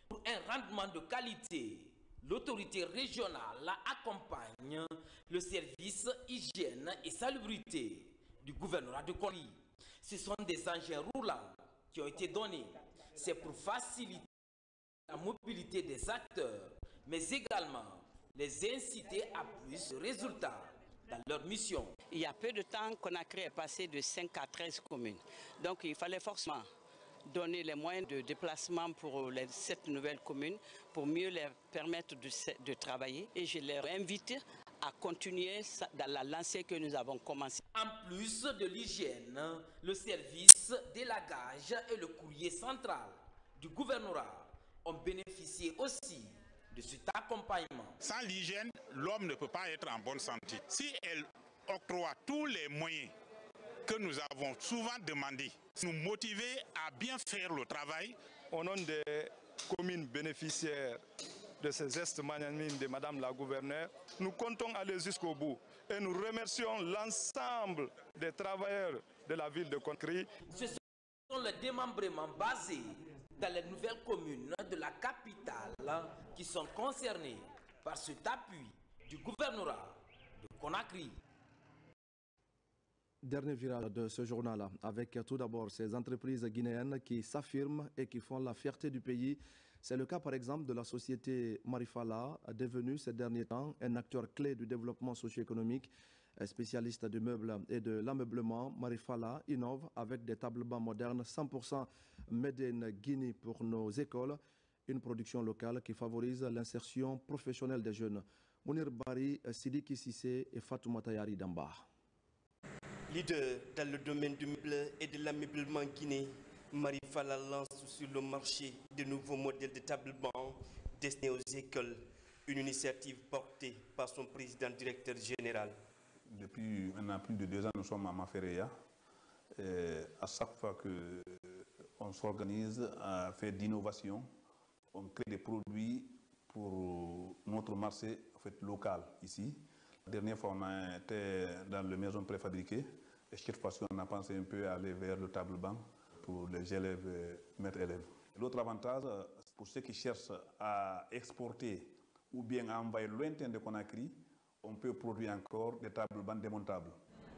pour un rendement de qualité, l'autorité régionale accompagne le service hygiène et salubrité du gouvernorat de Conakry. Ce sont des engins roulants qui ont été donnés. C'est pour faciliter la mobilité des acteurs, mais également les inciter à plus de résultats dans leur mission. Il y a peu de temps, Conakry est passé de 5 à 13 communes. Donc il fallait forcément donner les moyens de déplacement pour les 7 nouvelles communes pour mieux leur permettre de travailler. Et je les invite à continuer dans la lancée que nous avons commencée. En plus de l'hygiène, le service d'élagage et le courrier central du gouvernorat ont bénéficié aussi de cet accompagnement. Sans l'hygiène, l'homme ne peut pas être en bonne santé. Si elle octroie tous les moyens que nous avons souvent demandés, nous motiver à bien faire le travail. Au nom des communes bénéficiaires de ces gestes magnanimes de Madame la gouverneure, nous comptons aller jusqu'au bout et nous remercions l'ensemble des travailleurs de la ville de Conakry. Ce sont les démembrements basés dans les nouvelles communes de la capitale qui sont concernées par cet appui du gouvernorat de Conakry. Dernier virage de ce journal avec tout d'abord ces entreprises guinéennes qui s'affirment et qui font la fierté du pays. C'est le cas par exemple de la société Marifala, devenue ces derniers temps un acteur clé du développement socio-économique. Spécialiste du meuble et de l'ameublement, Marifala innove avec des tables-bancs modernes 100% made in Guinée pour nos écoles, une production locale qui favorise l'insertion professionnelle des jeunes. Mounir Bari, Sidiki Sissé et Fatoumata Yari Damba. Leader dans le domaine du meuble et de l'ameublement guinéen, Marifala lance sur le marché de nouveaux modèles de tables-bancs destinés aux écoles, une initiative portée par son président directeur général. Depuis maintenant plus de 2 ans, nous sommes à Mafereya. À chaque fois qu'on s'organise à faire d'innovation, on crée des produits pour notre marché en fait, local ici. La dernière fois, on a été dans les maisons préfabriquées. Et cette fois-ci, on a pensé un peu à aller vers le table-banc pour les élèves et maîtres élèves. L'autre avantage, pour ceux qui cherchent à exporter ou bien à envoyer lointain de Conakry, on peut produire encore des tables-bancs démontables.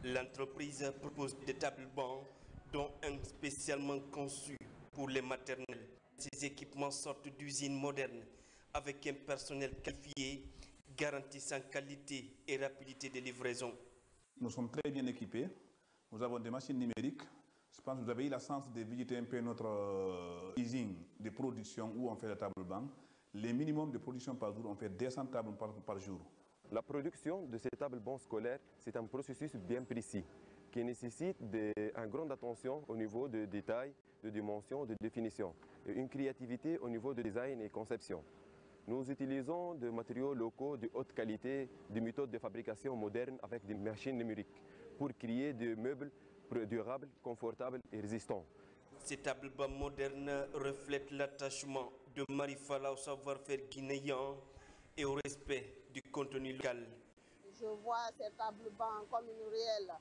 L'entreprise propose des tables-bancs, dont un spécialement conçu pour les maternelles. Ces équipements sortent d'usines modernes avec un personnel qualifié garantissant qualité et rapidité de livraison. Nous sommes très bien équipés. Nous avons des machines numériques. Je pense que vous avez eu la chance de visiter un peu notre usine de production où on fait les tables-bancs. Les minimums de production par jour, on fait 200 tables par jour. La production de ces tables-bancs scolaires, c'est un processus bien précis qui nécessite une grande attention au niveau de détails, de dimensions, de définition et une créativité au niveau de design et conception. Nous utilisons des matériaux locaux de haute qualité, des méthodes de fabrication modernes avec des machines numériques pour créer des meubles durables, confortables et résistants. Ces tables-bancs modernes reflètent l'attachement de Marifala au savoir-faire guinéen et au respect du contenu local. Je vois ces tables-bancs comme une réelle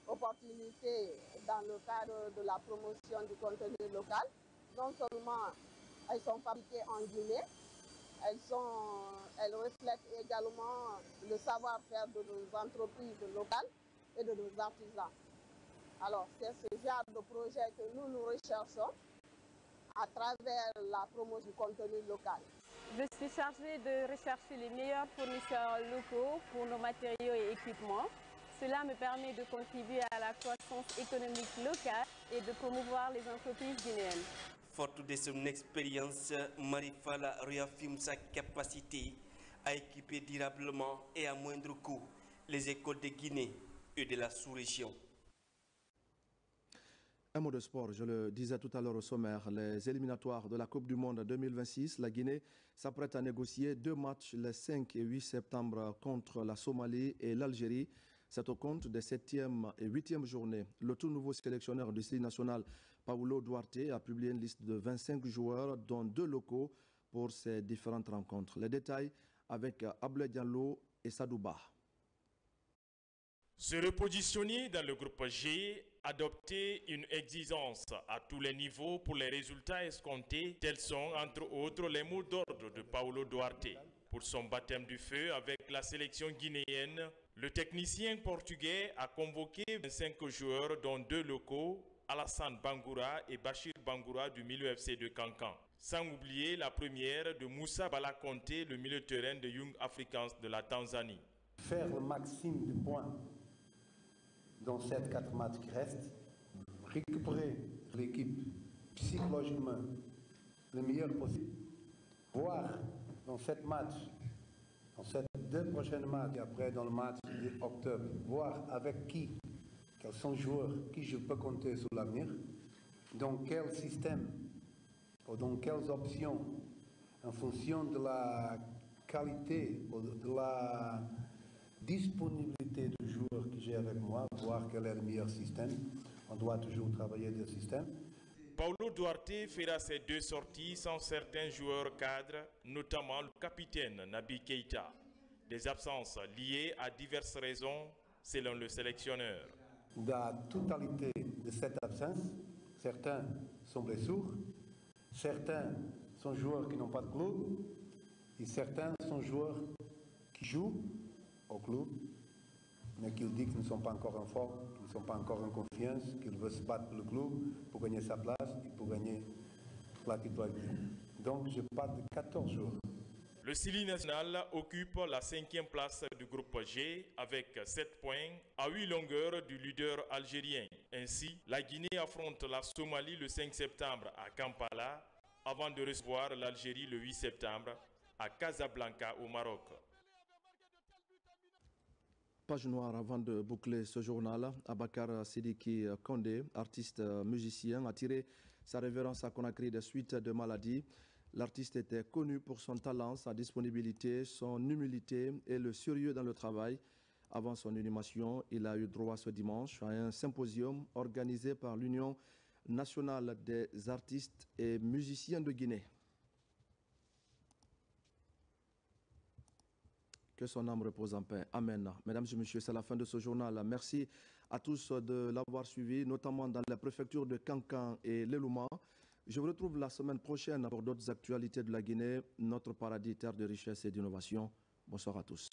opportunité dans le cadre de la promotion du contenu local. Non seulement elles sont fabriquées en Guinée, elles reflètent également le savoir-faire de nos entreprises locales et de nos artisans. Alors, c'est ce genre de projet que nous recherchons à travers la promotion du contenu local. Je suis chargée de rechercher les meilleurs fournisseurs locaux pour nos matériaux et équipements. Cela me permet de contribuer à la croissance économique locale et de promouvoir les entreprises guinéennes. Forte de son expérience, Marifala réaffirme sa capacité à équiper durablement et à moindre coût les écoles de Guinée et de la sous-région. Un mot de sport, je le disais tout à l'heure au sommaire, les éliminatoires de la Coupe du Monde 2026, la Guinée s'apprête à négocier 2 matchs les 5 et 8 septembre contre la Somalie et l'Algérie. C'est au compte des 7e et 8e journées. Le tout nouveau sélectionneur du style national, Paulo Duarte, a publié une liste de 25 joueurs, dont 2 locaux, pour ces différentes rencontres. Les détails avec Abdoulaye Diallo et Sadouba. Se repositionner dans le groupe G, adopter une exigence à tous les niveaux pour les résultats escomptés, tels sont entre autres les mots d'ordre de Paulo Duarte. Pour son baptême du feu avec la sélection guinéenne, le technicien portugais a convoqué 25 joueurs dont 2 locaux, Alassane Bangoura et Bachir Bangoura du milieu FC de Cancan. Sans oublier la première de Moussa Balakonte, le milieu de terrain de Young Africans de la Tanzanie. Faire le maximum de points dans ces 4 matchs qui restent, récupérer l'équipe psychologiquement le meilleur possible, voir dans 7 matchs, dans ces 2 prochains matchs et après dans le match d'octobre, voir avec quels sont les joueurs qui je peux compter sur l'avenir, dans quel système ou dans quelles options, en fonction de la qualité ou de la disponibilité du joueur que j'ai avec moi, voir quel est le meilleur système. On doit toujours travailler le système. Paulo Duarte fera ses 2 sorties sans certains joueurs cadres, notamment le capitaine Nabi Keita. Des absences liées à diverses raisons, selon le sélectionneur. La totalité de cette absence, certains sont blessures, certains sont joueurs qui n'ont pas de club, et certains sont joueurs qui jouent au club, mais qui disent qu'ils ne sont pas encore en forme, qu'ils ne sont pas encore en confiance, qu'ils veulent se battre pour le club, pour gagner sa place et pour gagner la titularisation. Donc je parle de 14 jours. Le Sili national occupe la 5e place du groupe G avec 7 points à 8 longueurs du leader algérien. Ainsi, la Guinée affronte la Somalie le 5 septembre à Kampala avant de recevoir l'Algérie le 8 septembre à Casablanca au Maroc. Page noire avant de boucler ce journal. Abakar Sidiki Kondé, artiste musicien, a tiré sa révérence à Conakry des suites de maladies. L'artiste était connu pour son talent, sa disponibilité, son humilité et le sérieux dans le travail. Avant son inhumation, il a eu droit ce dimanche à un symposium organisé par l'Union nationale des artistes et musiciens de Guinée. Que son âme repose en paix. Amen. Mesdames et messieurs, c'est la fin de ce journal. Merci à tous de l'avoir suivi, notamment dans la préfecture de Cancan et l'Elouma. Je vous retrouve la semaine prochaine pour d'autres actualités de la Guinée, notre paradis, terre de richesse et d'innovation. Bonsoir à tous.